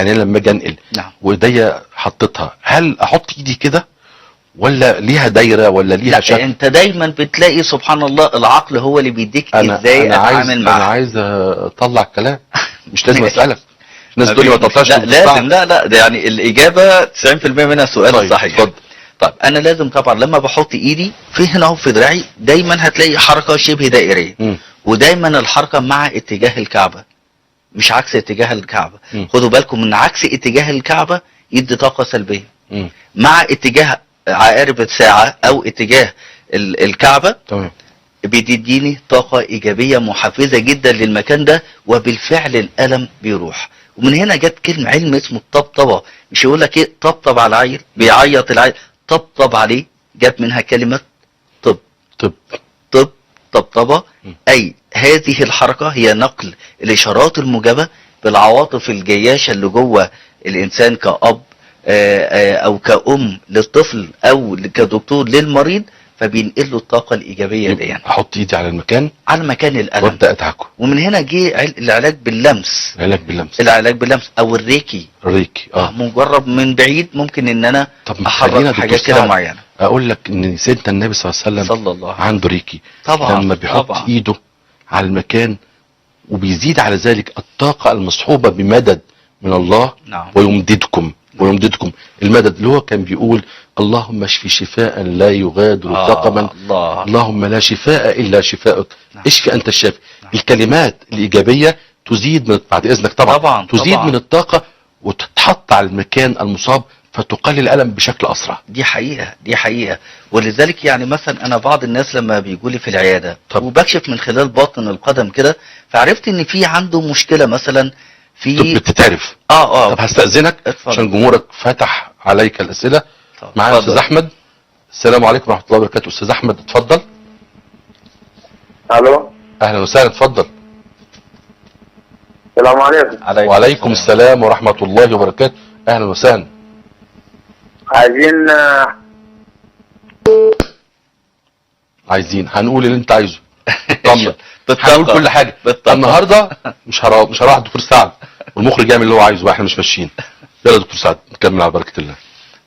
يعني أنا لما اجي انقل نعم. وايديا حطيتها، هل احط ايدي كده ولا ليها دايره ولا ليها لا، شكل؟ انت دايما بتلاقي سبحان الله العقل هو اللي بيديك انا ازاي انا عايز اتعامل معاها. انا عايز اطلع الكلام، مش لازم ماشي. اسالك. الناس تقول لي ما تقطعش لا في لازم، الساعة. لا ده يعني الاجابه 90% منها سؤال طيب، صحيح. اتفضل. طيب انا لازم طبعا لما بحط ايدي في هنا اهو في دراعي دايما هتلاقي حركه شبه دائريه، ودايما الحركه مع اتجاه الكعبه مش عكس اتجاه الكعبه. خدوا بالكم من عكس اتجاه الكعبه يدي طاقه سلبيه، مع اتجاه عقارب الساعه او اتجاه الكعبه تمام بتديني طاقة إيجابية محفزة جدا للمكان ده، وبالفعل الألم بيروح. ومن هنا جت كلمة علم اسمه الطبطبة. مش يقول لك إيه طبطب على العيل بيعيط العيل طبطب عليه، جت منها كلمة طب طب طب طبطبة. أي هذه الحركة هي نقل الإشارات الموجبة بالعواطف الجياشة اللي جوه الإنسان كأب أو كأم للطفل أو كدكتور للمريض، فبينقل له الطاقة الإيجابية دي. احط ايدي على المكان، على مكان الألم وابدا ادعكه. ومن هنا جه العلاج باللمس. العلاج باللمس او الريكي. مجرد من بعيد ممكن ان انا احرك حاجات كده معينه. اقول لك ان سيدنا النبي صلى الله عليه وسلم عنده ريكي طبعا، لما بيحط ايده على المكان وبيزيد على ذلك الطاقه المصحوبه بمدد من الله. نعم. ويمددكم المدد اللي هو كان بيقول اللهم اشفي شفاء لا يغادر سقما. اللهم لا شفاء الا شفاءك. نعم. اشفي انت الشافي. نعم. الكلمات الايجابيه تزيد من بعد اذنك طبعا تزيد من الطاقه وتتحط على المكان المصاب فتقلل الالم بشكل اسرع. دي حقيقه ولذلك يعني مثلا انا بعض الناس لما بيجوا لي في العياده وبكشف من خلال باطن القدم كده، فعرفت ان في عنده مشكله مثلا في بتتعرف. طب هستأذنك عشان جمهورك فتح عليك الأسئلة. معايا أستاذ أحمد. السلام عليكم ورحمة الله وبركاته. أستاذ أحمد اتفضل. ألو. أهلا وسهلا، اتفضل. السلام عليكم. وعليكم السلام ورحمة الله وبركاته. أهلا وسهلا. عايزين هنقول اللي أنت عايزه. طمن. هنقول كل حاجة. النهارده مش هروح دكتور سعد والمخرج يعمل اللي هو عايزه، احنا مش ماشيين. يلا دكتور سعد نكمل على بركة الله.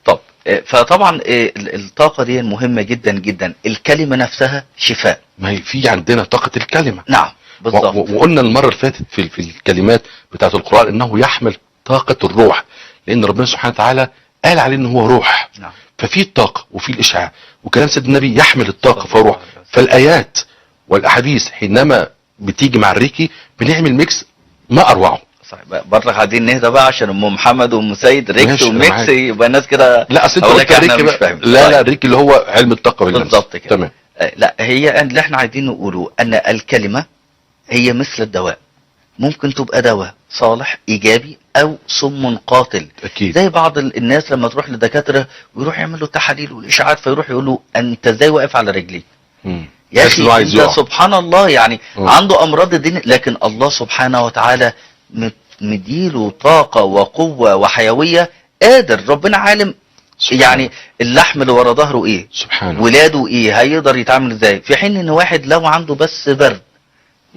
طب فطبعا الطاقة دي مهمة جدا جدا. الكلمة نفسها شفاء. ما هي في عندنا طاقة الكلمة. نعم بالظبط. وقلنا المرة اللي فاتت في الكلمات بتاعت القرآن انه يحمل طاقة الروح، لان ربنا سبحانه وتعالى قال عليه ان هو روح. نعم. ففي الطاقة وفي الاشعاع، وكلام سيدنا النبي يحمل الطاقة فروح. فالايات والاحاديث حينما بتيجي مع الريكي بنعمل ميكس ما اروعه. صحيح. برضك عايزين نهدى بقى عشان ام محمد وام سيد ريكس وميكس يبقى الناس كده. لا اصل انت قلت الريكي مش فاهم. لا الريكي اللي هو علم الطاقه باللمس. بالظبط كده. تمام. لا هي اللي احنا عايزين نقوله ان الكلمه هي مثل الدواء، ممكن تبقى دواء صالح ايجابي او سم قاتل. اكيد. زي بعض الناس لما تروح لدكاتره ويروح يعمل له تحاليل والاشاعات فيروح يقول له انت ازاي واقف على رجليك؟ يا اخي انت سبحان الله يعني عنده امراض الدين، لكن الله سبحانه وتعالى مديله طاقه وقوه وحيويه قادر. ربنا عالم يعني اللحم اللي ورا ظهره ايه، سبحانه ولاده ايه، هيقدر يتعامل ازاي، في حين ان واحد لو عنده بس برد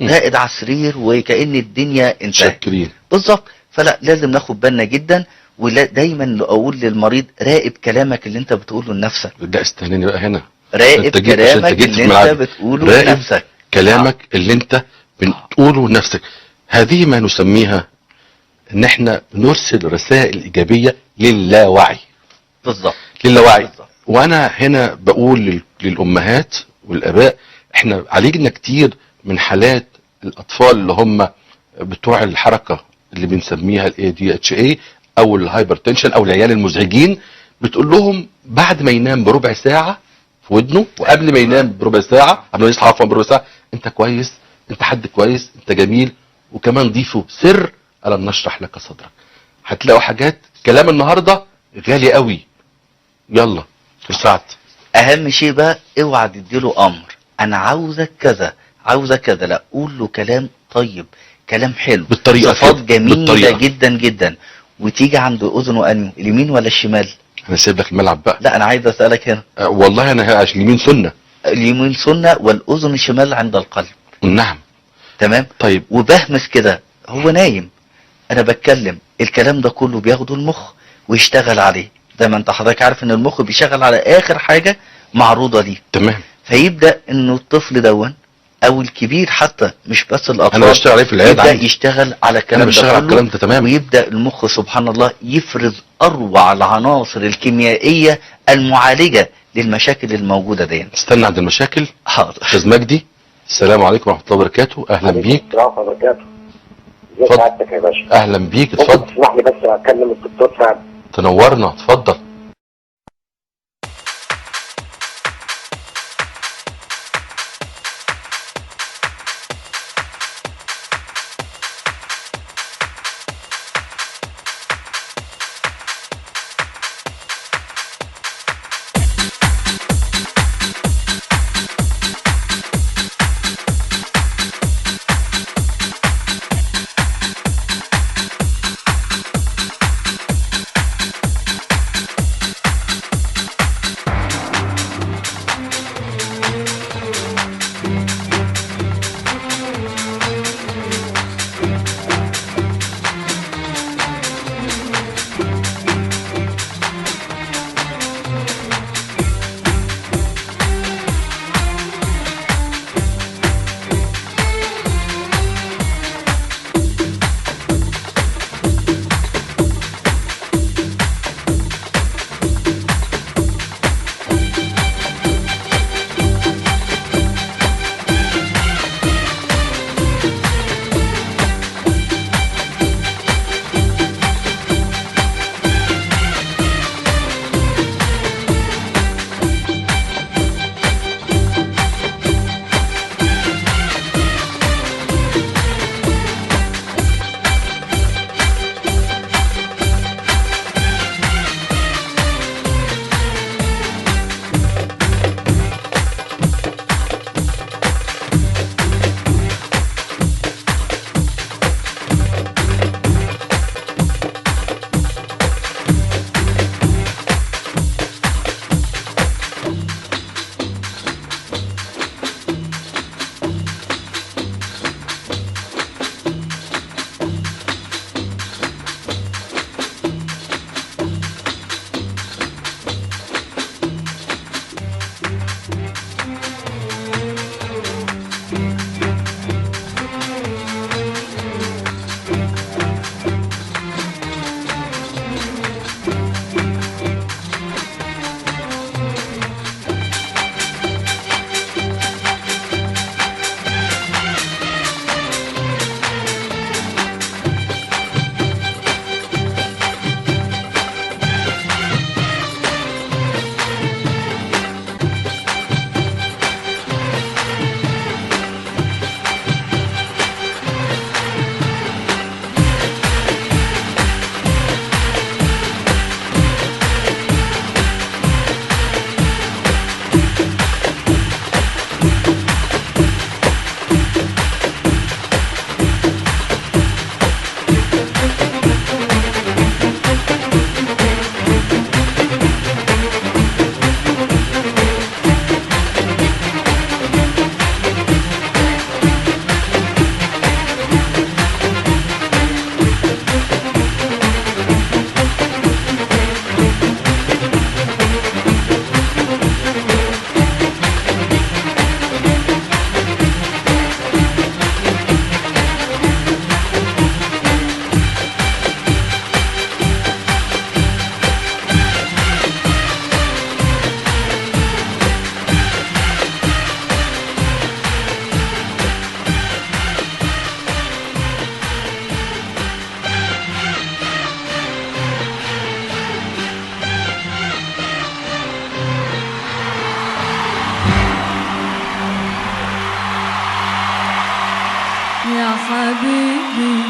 قاعد على السرير وكأن الدنيا انتهت. بالظبط. فلا لازم ناخد بالنا جدا، ولا دايما اقول للمريض راقب كلامك اللي انت بتقوله لنفسك. ده استهناني بقى هنا. راقب كلامك اللي انت بتقوله لنفسك. كلامك اللي انت بتقوله لنفسك. هذه ما نسميها ان احنا نرسل رسائل ايجابيه للاوعي. بالظبط. للاوعي. وانا هنا بقول للامهات والاباء احنا عالجنا كتير من حالات الاطفال اللي هم بتوع الحركه اللي بنسميها الاي دي اتش اي او الهايبرتنشن او العيال المزعجين. بتقول لهم بعد ما ينام بربع ساعه في ودنه وقبل ما ينام بربع ساعه قبل ما يصحى عفوا بربع ساعه انت كويس، انت حد كويس، انت جميل. وكمان ضيفوا سر الم نشرح لك صدرك. هتلاقوا حاجات. كلام النهارده غالي قوي. يلا في ساعه. اهم شيء بقى اوعى تديله امر انا عاوزك كذا عاوزك كذا، لا قول له كلام طيب، كلام حلو بالطريقه، صفات جميله جدا جدا. وتيجي عند اذنه انهي اليمين ولا الشمال؟ انا سايب لك الملعب بقى. لا انا عايز اسالك هنا. والله انا عشان اليمين سنه. اليمين سنه والاذن الشمال عند القلب. نعم. تمام. طيب وبهمس كده هو نايم انا بتكلم الكلام ده كله بياخده المخ ويشتغل عليه، زي ما انت حضرتك عارف ان المخ بيشتغل على اخر حاجة معروضة ليه. تمام. فيبدأ انه الطفل دون او الكبير حتى، مش بس الاطفال، انا بشتغل عليه في العيادة، يبدأ يشتغل على الكلام ده كله. تمام. ويبدأ المخ سبحان الله يفرز اروع العناصر الكيميائية المعالجة للمشاكل الموجودة دي. استنى عند المشاكل. حاضر. استاذ مجدي، السلام عليكم ورحمة الله وبركاته. اهلا بيك. السلام ورحمة الله وبركاته. ازي سعادتك يا باشا؟ اهلا بيك، اتفضل. تسمح لي بس اكلم الدكتور سعد؟ تنورنا، اتفضل. يا حبيبي